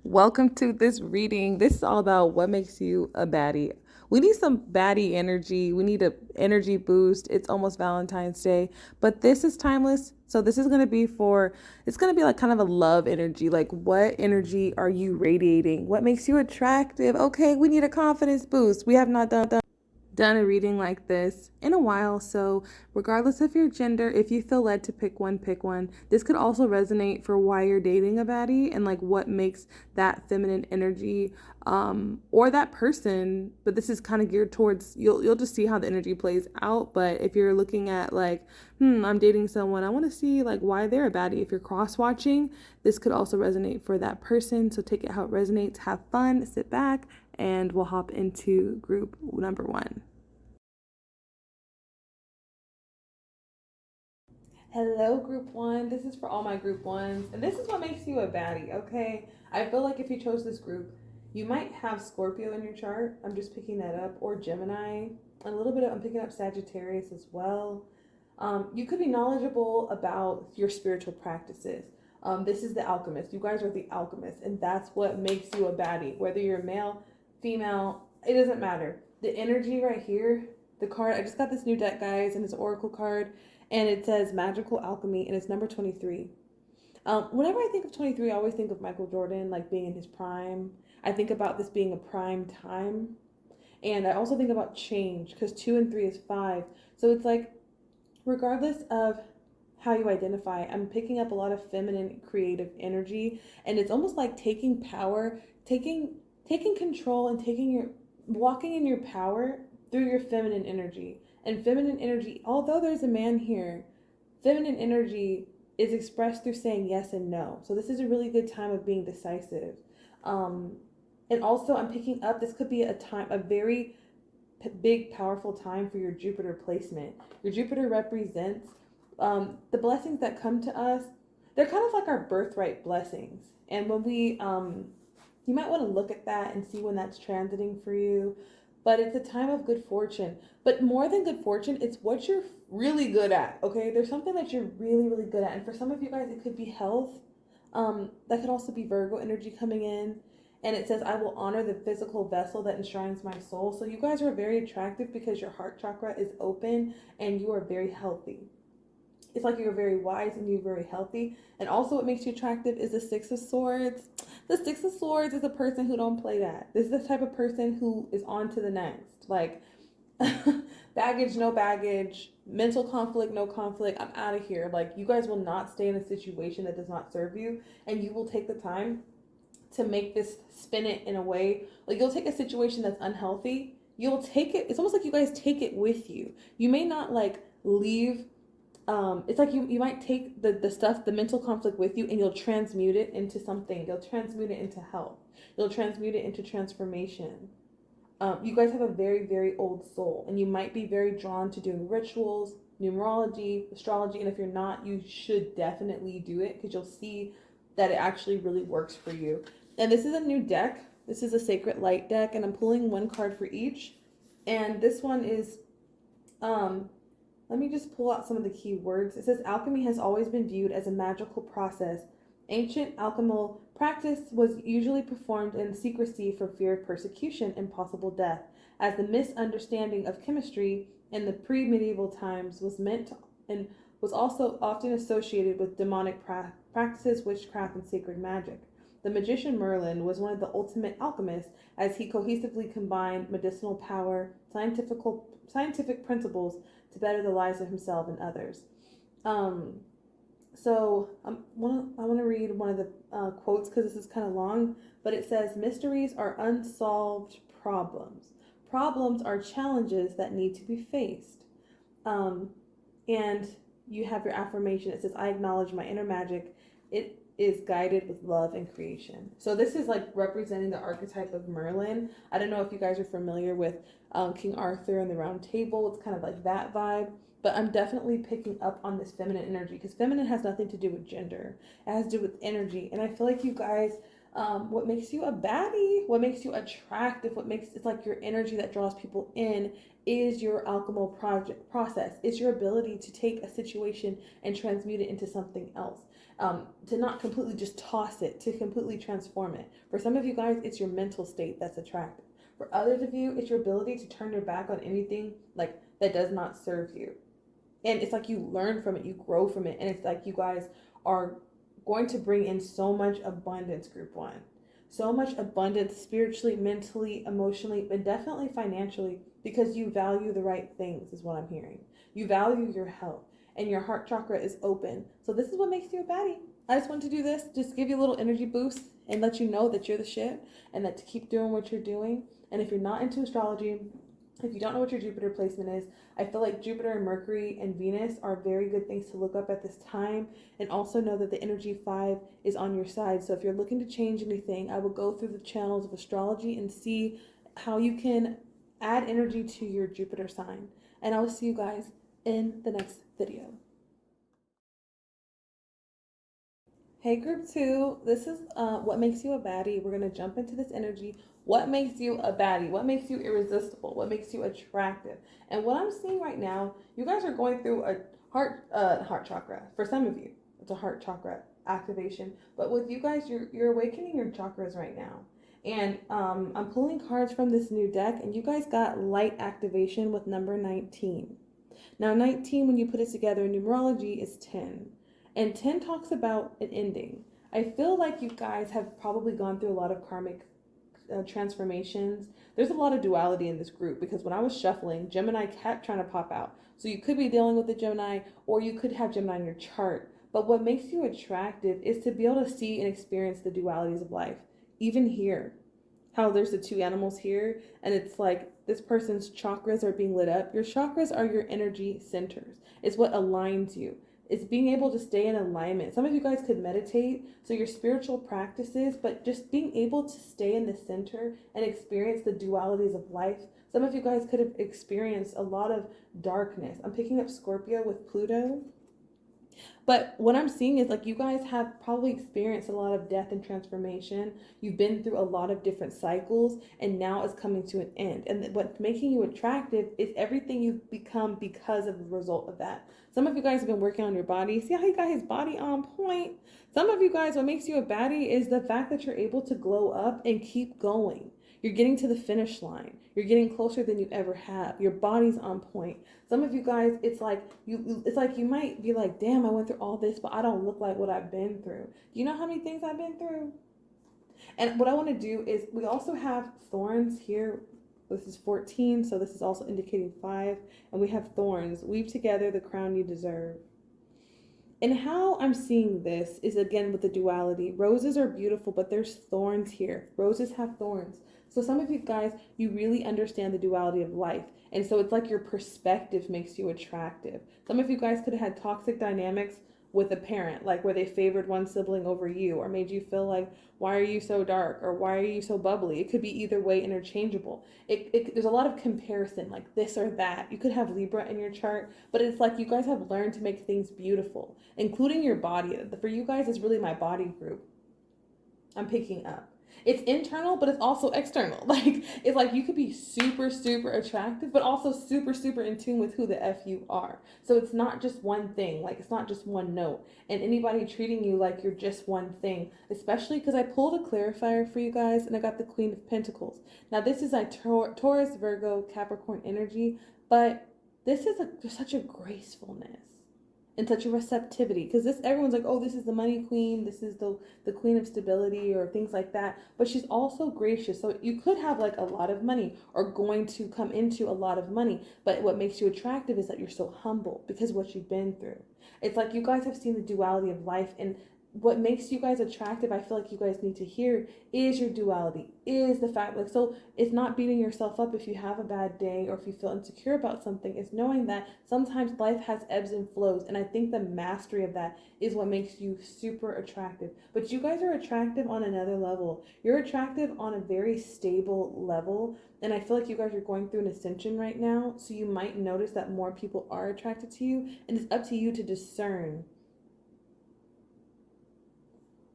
Welcome to this reading. This is all about what makes you a baddie. We need some baddie energy. We need a energy boost. It's almost Valentine's Day, but this is timeless. So this is going to be it's going to be like kind of a love energy. Like, what energy are you radiating? What makes you attractive? Okay, we need a confidence boost. We have not done a reading like this in a while, so regardless of your gender, if you feel led to pick one, pick one. This could also resonate for why you're dating a baddie and like what makes that feminine energy or that person. But this is kind of geared towards you'll just see how the energy plays out. But if you're looking at like, I'm dating someone, I want to see like why they're a baddie. If you're cross watching, this could also resonate for that person. So take it how it resonates, have fun, sit back, and we'll hop into group number one. Hello, group one. This is for all my group ones, and this is what makes you a baddie, okay? I feel like if you chose this group, you might have Scorpio in your chart. I'm just picking that up, or Gemini. And a little bit of, I'm picking up Sagittarius as well. You could be knowledgeable about your spiritual practices. This is the alchemist. You guys are the alchemists, and that's what makes you a baddie. Whether you're male, female, it doesn't matter. The energy right here, the card, I just got this new deck, guys, and it's an oracle card, and it says magical alchemy, and it's number 23. Whenever I think of 23, I always think of Michael Jordan, like being in his prime. I think about this being a prime time. And I also think about change, because 2 and 3 is 5. So it's like, regardless of how you identify, I'm picking up a lot of feminine creative energy, and it's almost like taking power, taking control, and walking in your power through your feminine energy. And feminine energy, although there's a man here, feminine energy is expressed through saying yes and no. So this is a really good time of being decisive. Um, and also, I'm picking up, this could be a very big, powerful time for your Jupiter placement. Your Jupiter represents the blessings that come to us. They're kind of like our birthright blessings. And when you might want to look at that and see when that's transiting for you. But it's a time of good fortune. But more than good fortune, it's what you're really good at, okay? There's something that you're really, really good at. And for some of you guys, it could be health. That could also be Virgo energy coming in. And it says, I will honor the physical vessel that enshrines my soul. So you guys are very attractive because your heart chakra is open and you are very healthy. It's like you're very wise and you're very healthy. And also what makes you attractive is the Six of Swords. The Six of Swords is a person who don't play that. This is the type of person who is on to the next. Like, baggage, no baggage, mental conflict, no conflict, I'm out of here. Like, you guys will not stay in a situation that does not serve you, and you will take the time to make this, spin it in a way, like you'll take a situation that's unhealthy, you'll take it, it's almost like you guys take it with you. You may not like leave, it's like you might take the stuff, the mental conflict with you, and you'll transmute it into something. You'll transmute it into health. You'll transmute it into transformation. You guys have a very, very old soul, and you might be very drawn to doing rituals, numerology, astrology, and if you're not, you should definitely do it because you'll see that it actually really works for you. And this is a new deck. This is a Sacred Light deck, and I'm pulling one card for each. And this one is, let me just pull out some of the key words. It says, alchemy has always been viewed as a magical process. Ancient alchemical practice was usually performed in secrecy for fear of persecution and possible death, as the misunderstanding of chemistry in the pre-medieval times was meant to, and was also often associated with demonic practices, witchcraft, and sacred magic. The magician Merlin was one of the ultimate alchemists, as he cohesively combined medicinal power, scientific principles to better the lives of himself and others. So I want to read one of the quotes because this is kind of long, but it says, mysteries are unsolved problems. Problems are challenges that need to be faced. And you have your affirmation. It says, I acknowledge my inner magic. It is guided with love and creation. So this is like representing the archetype of Merlin. I don't know if you guys are familiar with King Arthur and the Round Table. It's kind of like that vibe. But I'm definitely picking up on this feminine energy because feminine has nothing to do with gender. It has to do with energy. And I feel like you guys, What makes you a baddie, what makes you attractive, what makes it's like your energy that draws people in is your alchemical process. It's your ability to take a situation and transmute it into something else. To not completely just toss it, to completely transform it. For some of you guys, it's your mental state that's attractive. For others of you, it's your ability to turn your back on anything like that does not serve you. And it's like you learn from it, you grow from it, and it's like you guys are going to bring in so much abundance, group one. So much abundance spiritually, mentally, emotionally, but definitely financially, because you value the right things, is what I'm hearing. You value your health, and your heart chakra is open. So this is what makes you a baddie. I just want to do this, just give you a little energy boost and let you know that you're the shit and that to keep doing what you're doing. And if you're not into astrology, if you don't know what your Jupiter placement is, I feel like Jupiter and Mercury and Venus are very good things to look up at this time. And also know that the energy 5 is on your side. So if you're looking to change anything, I will go through the channels of astrology and see how you can add energy to your Jupiter sign. And I will see you guys in the next video. Hey group 2, this is what makes you a baddie. We're going to jump into this energy. What makes you a baddie? What makes you irresistible? What makes you attractive? And what I'm seeing right now, you guys are going through a heart chakra. For some of you, it's a heart chakra activation. But with you guys, you're awakening your chakras right now. And I'm pulling cards from this new deck, and you guys got light activation with number 19. Now 19, when you put it together in numerology, is 10. And 10 talks about an ending. I feel like you guys have probably gone through a lot of karmic transformations. There's a lot of duality in this group because when I was shuffling, Gemini kept trying to pop out. So you could be dealing with the Gemini, or you could have Gemini in your chart. But what makes you attractive is to be able to see and experience the dualities of life. Even here, how there's the two animals here, and it's like this person's chakras are being lit up. Your chakras are your energy centers. It's what aligns you. It's being able to stay in alignment. Some of you guys could meditate, so your spiritual practices, but just being able to stay in the center and experience the dualities of life. Some of you guys could have experienced a lot of darkness. I'm picking up Scorpio with Pluto. But what I'm seeing is like you guys have probably experienced a lot of death and transformation. You've been through a lot of different cycles, and now it's coming to an end. And what's making you attractive is everything you've become because of the result of that. Some of you guys have been working on your body. See how you got his body on point? Some of you guys, what makes you a baddie is the fact that you're able to glow up and keep going. You're getting to the finish line. You're getting closer than you ever have. Your body's on point. Some of you guys, it's like you might be like, damn, I went through all this, but I don't look like what I've been through. Do you know how many things I've been through? And what I want to do is we also have thorns here. This is 14, so this is also indicating 5. And we have thorns. Weave together the crown you deserve. And how I'm seeing this is again with the duality. Roses are beautiful, but there's thorns here. Roses have thorns. So some of you guys, you really understand the duality of life. And so it's like your perspective makes you attractive. Some of you guys could have had toxic dynamics with a parent, like where they favored one sibling over you, or made you feel like, why are you so dark, or why are you so bubbly? It could be either way, interchangeable. There's a lot of comparison, like this or that. You could have Libra in your chart, but it's like you guys have learned to make things beautiful, including your body. For you guys, it's really my body group I'm picking up. It's internal, but it's also external. Like, it's like you could be super, super attractive, but also super, super in tune with who the F you are. So it's not just one thing. Like, it's not just one note. And anybody treating you like you're just one thing, especially because I pulled a clarifier for you guys and I got the Queen of Pentacles. Now, this is a Taurus, Virgo, Capricorn energy, but this is such a gracefulness and such a receptivity, because everyone's like, oh, this is the money queen, this is the queen of stability, or things like that, but she's also gracious. So you could have like a lot of money or going to come into a lot of money, but what makes you attractive is that you're so humble because of what you've been through. It's like you guys have seen the duality of life, and what makes you guys attractive, I feel like you guys need to hear, is your duality, is the fact, like, so it's not beating yourself up if you have a bad day or if you feel insecure about something. It's knowing that sometimes life has ebbs and flows, and I think the mastery of that is what makes you super attractive. But you guys are attractive on another level. You're attractive on a very stable level, and I feel like you guys are going through an ascension right now, so you might notice that more people are attracted to you, and it's up to you to discern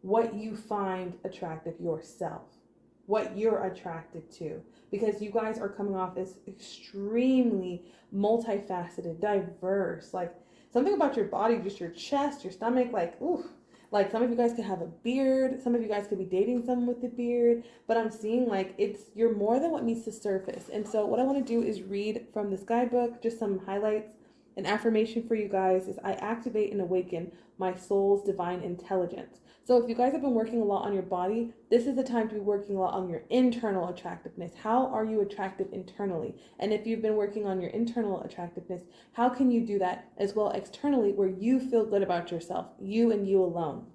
what you find attractive yourself, what you're attracted to, because you guys are coming off as extremely multifaceted, diverse. Like something about your body, just your chest, your stomach, like, ooh. Like some of you guys could have a beard. Some of you guys could be dating someone with a beard. But I'm seeing like you're more than what meets the surface. And so what I want to do is read from this guidebook, just some highlights. An affirmation for you guys is I activate and awaken my soul's divine intelligence. So if you guys have been working a lot on your body, this is the time to be working a lot on your internal attractiveness. How are you attractive internally? And if you've been working on your internal attractiveness, how can you do that as well externally where you feel good about yourself, you and you alone?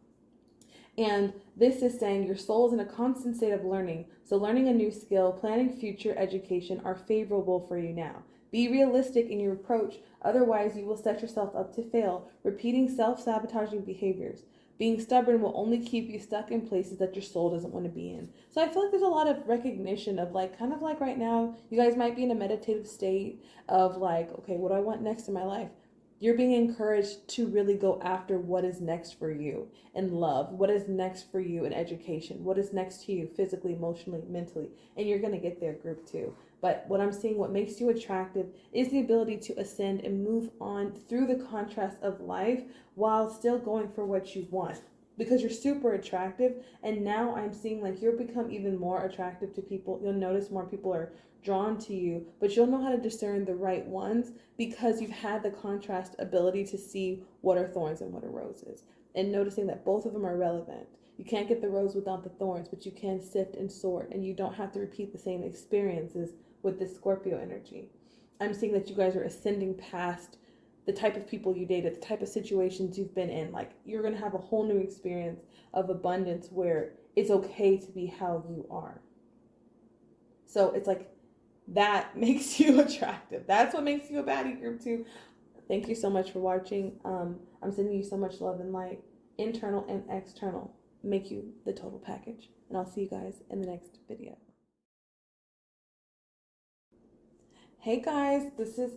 And this is saying your soul is in a constant state of learning. So learning a new skill, planning future education are favorable for you now. Be realistic in your approach, otherwise you will set yourself up to fail, repeating self-sabotaging behaviors. Being stubborn will only keep you stuck in places that your soul doesn't want to be in. So I feel like there's a lot of recognition of like, kind of like right now, you guys might be in a meditative state of like, okay, what do I want next in my life? You're being encouraged to really go after what is next for you in love, what is next for you in education, what is next to you physically, emotionally, mentally, and you're going to get there, group 2. But what I'm seeing, what makes you attractive is the ability to ascend and move on through the contrast of life while still going for what you want, because you're super attractive. And now I'm seeing like you'll become even more attractive to people. You'll notice more people are drawn to you, but you'll know how to discern the right ones because you've had the contrast ability to see what are thorns and what are roses, and noticing that both of them are relevant. You can't get the rose without the thorns, but you can sift and sort, and you don't have to repeat the same experiences with this Scorpio energy. I'm seeing that you guys are ascending past the type of people you dated, the type of situations you've been in. Like you're going to have a whole new experience of abundance where it's okay to be how you are. So it's like that makes you attractive. That's what makes you a baddie, group 2. Thank you so much for watching. I'm sending you so much love and light, internal and external. Make you the total package. And I'll see you guys in the next video. Hey guys, this is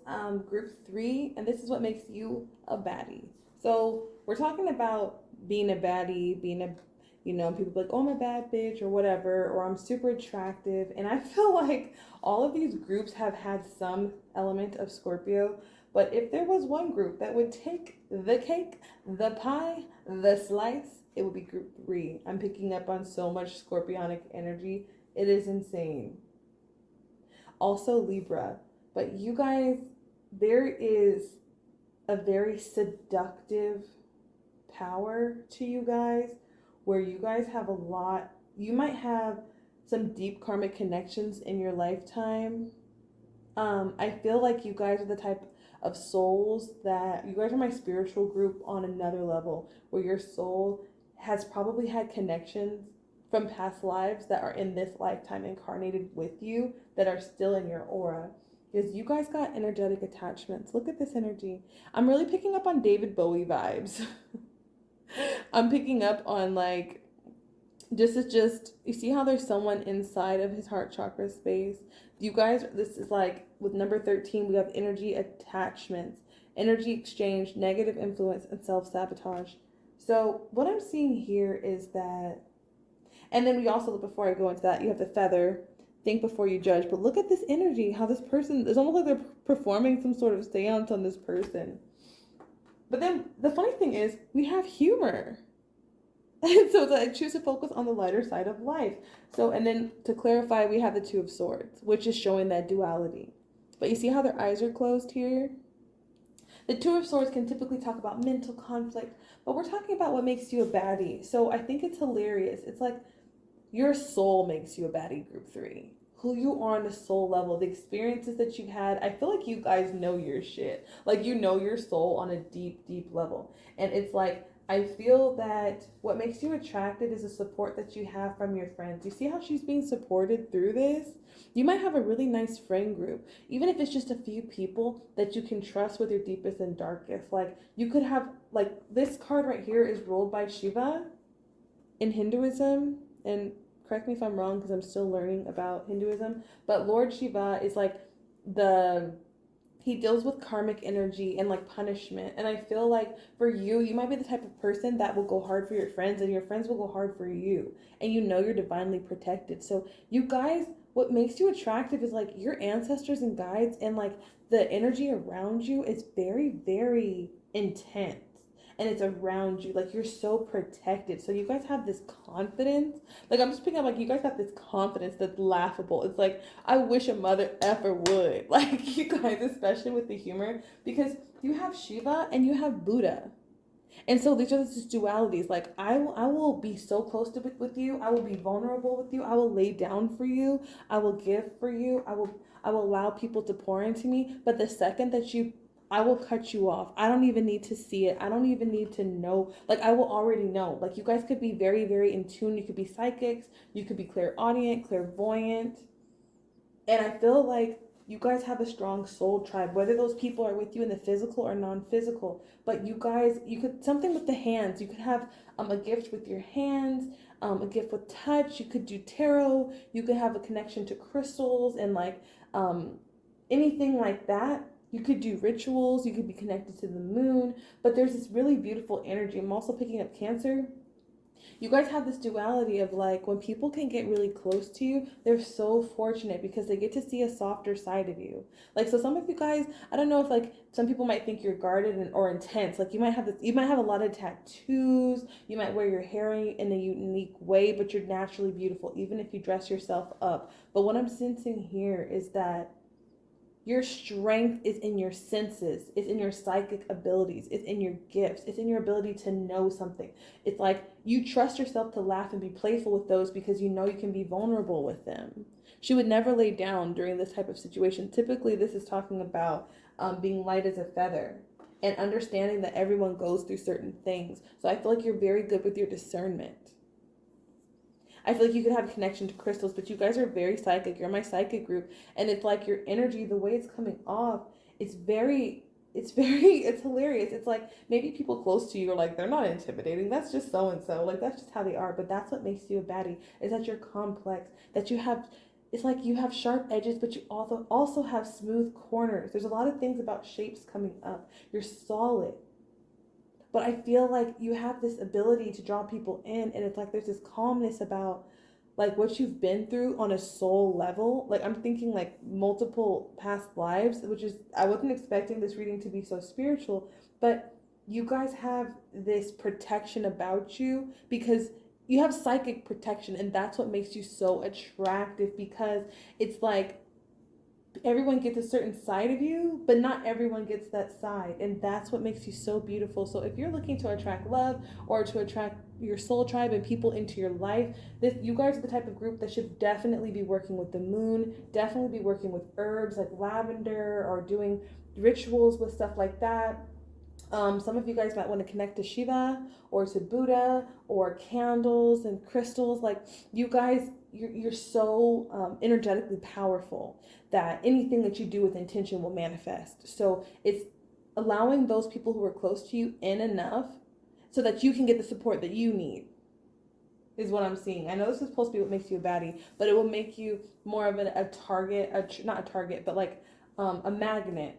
group 3, and this is what makes you a baddie. So we're talking about being a baddie, being a, people be like, oh, I'm a bad bitch or whatever, or I'm super attractive. And I feel like all of these groups have had some element of Scorpio. But if there was one group that would take the cake, the pie, the slice, it would be group 3. I'm picking up on so much scorpionic energy. It is insane. Also Libra. But you guys, there is a very seductive power to you guys where you guys have a lot. You might have some deep karmic connections in your lifetime. I feel like you guys are the type of souls that, you guys are my spiritual group on another level, where your soul has probably had connections from past lives that are in this lifetime incarnated with you that are still in your aura. Because you guys got energetic attachments. Look at this energy. I'm really picking up on David Bowie vibes. I'm picking up on like, you see how there's someone inside of his heart chakra space? You guys, this is like with number 13, we have energy attachments, energy exchange, negative influence, and self-sabotage. So what I'm seeing here is that, and then we also, before I go into that, you have the feather. Think before you judge. But look at this energy, how this person, it's almost like they're performing some sort of seance on this person. But then the funny thing is, we have humor. And so I choose to focus on the lighter side of life. So, and then to clarify, we have the Two of Swords, which is showing that duality. But you see how their eyes are closed here? The Two of Swords can typically talk about mental conflict, but we're talking about what makes you a baddie. So I think it's hilarious. It's like your soul makes you a baddie, group 3. Who you are on a soul level, the experiences that you've had. I feel like you guys know your shit. Like you know your soul on a deep, deep level. And it's like, I feel that what makes you attracted is the support that you have from your friends. You see how she's being supported through this? You might have a really nice friend group, even if it's just a few people that you can trust with your deepest and darkest. Like you could have, like this card right here is ruled by Shiva in Hinduism. And correct me if I'm wrong because I'm still learning about Hinduism. But Lord Shiva is like he deals with karmic energy and like punishment. And I feel like for you, you might be the type of person that will go hard for your friends and your friends will go hard for you. And you know you're divinely protected. So you guys, what makes you attractive is like your ancestors and guides, and like the energy around you is very, very intense. And it's around you, like you're so protected. So you guys have this confidence. Like I'm just picking up, like you guys have this confidence that's laughable. It's like I wish a mother ever would. Like you guys, especially with the humor, because you have Shiva and you have Buddha. And so these are just dualities. Like I will be so close to with you. I will be vulnerable with you. I will lay down for you. I will give for you. I will allow people to pour into me. But the second that I will cut you off. I don't even need to see it. I don't even need to know. Like I will already know. Like you guys could be very, very in tune. You could be psychics. You could be clairaudient, clairvoyant. And I feel like you guys have a strong soul tribe, whether those people are with you in the physical or non-physical. But you guys, you could, something with the hands. You could have a gift with your hands, a gift with touch. You could do tarot. You could have a connection to crystals and like anything like that. You could do rituals. You could be connected to the moon. But there's this really beautiful energy. I'm also picking up Cancer. You guys have this duality of like when people can get really close to you, they're so fortunate because they get to see a softer side of you. Like, so some of you guys, I don't know if like some people might think you're guarded or intense. Like you might have a lot of tattoos. You might wear your hair in a unique way, but you're naturally beautiful, even if you dress yourself up. But what I'm sensing here is that your strength is in your senses, it's in your psychic abilities, it's in your gifts, it's in your ability to know something. It's like you trust yourself to laugh and be playful with those because you know you can be vulnerable with them. She would never lay down during this type of situation. Typically, this is talking about being light as a feather and understanding that everyone goes through certain things. So I feel like you're very good with your discernment. I feel like you could have a connection to crystals, but you guys are very psychic. You're my psychic group. And it's like your energy, the way it's coming off, it's hilarious. It's like maybe people close to you are like, they're not intimidating. That's just so-and-so. Like, that's just how they are. But that's what makes you a baddie, is that you're complex, that you have, it's like you have sharp edges, but you also have smooth corners. There's a lot of things about shapes coming up. You're solid. But I feel like you have this ability to draw people in, and it's like there's this calmness about like what you've been through on a soul level. Like I'm thinking like multiple past lives, which is, I wasn't expecting this reading to be so spiritual, but you guys have this protection about you because you have psychic protection, and that's what makes you so attractive, because it's like everyone gets a certain side of you, but not everyone gets that side, and that's what makes you so beautiful. So if you're looking to attract love or to attract your soul tribe and people into your life, you guys are the type of group that should definitely be working with the moon, definitely be working with herbs like lavender, or doing rituals with stuff like that. Some of you guys might want to connect to Shiva or to Buddha or candles and crystals. Like you guys, you're so energetically powerful that anything that you do with intention will manifest. So it's allowing those people who are close to you in enough so that you can get the support that you need is what I'm seeing. I know this is supposed to be what makes you a baddie, but it will make you more of a target, not a target, but like a magnet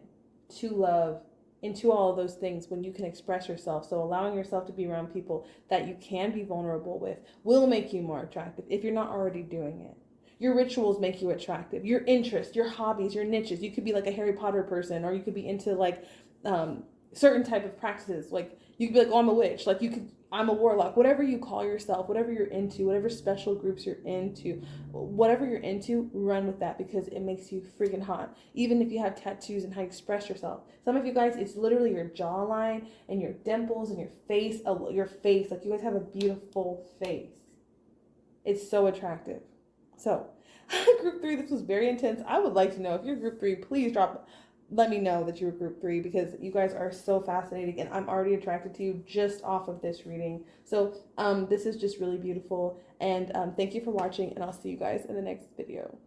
to love, into all of those things when you can express yourself. So allowing yourself to be around people that you can be vulnerable with will make you more attractive if you're not already doing it. Your rituals make you attractive. Your interests, your hobbies, your niches. You could be like a Harry Potter person, or you could be into like certain type of practices. Like you could be like, oh, I'm a witch. Like I'm a warlock. Whatever you call yourself, whatever you're into, whatever special groups you're into, whatever you're into, run with that because it makes you freaking hot. Even if you have tattoos and how you express yourself. Some of you guys, it's literally your jawline and your dimples and your face. Like you guys have a beautiful face. It's so attractive. So, group 3, this was very intense. I would like to know if you're group 3, please let me know that you're group 3 because you guys are so fascinating and I'm already attracted to you just off of this reading. So, this is just really beautiful, and thank you for watching, and I'll see you guys in the next video.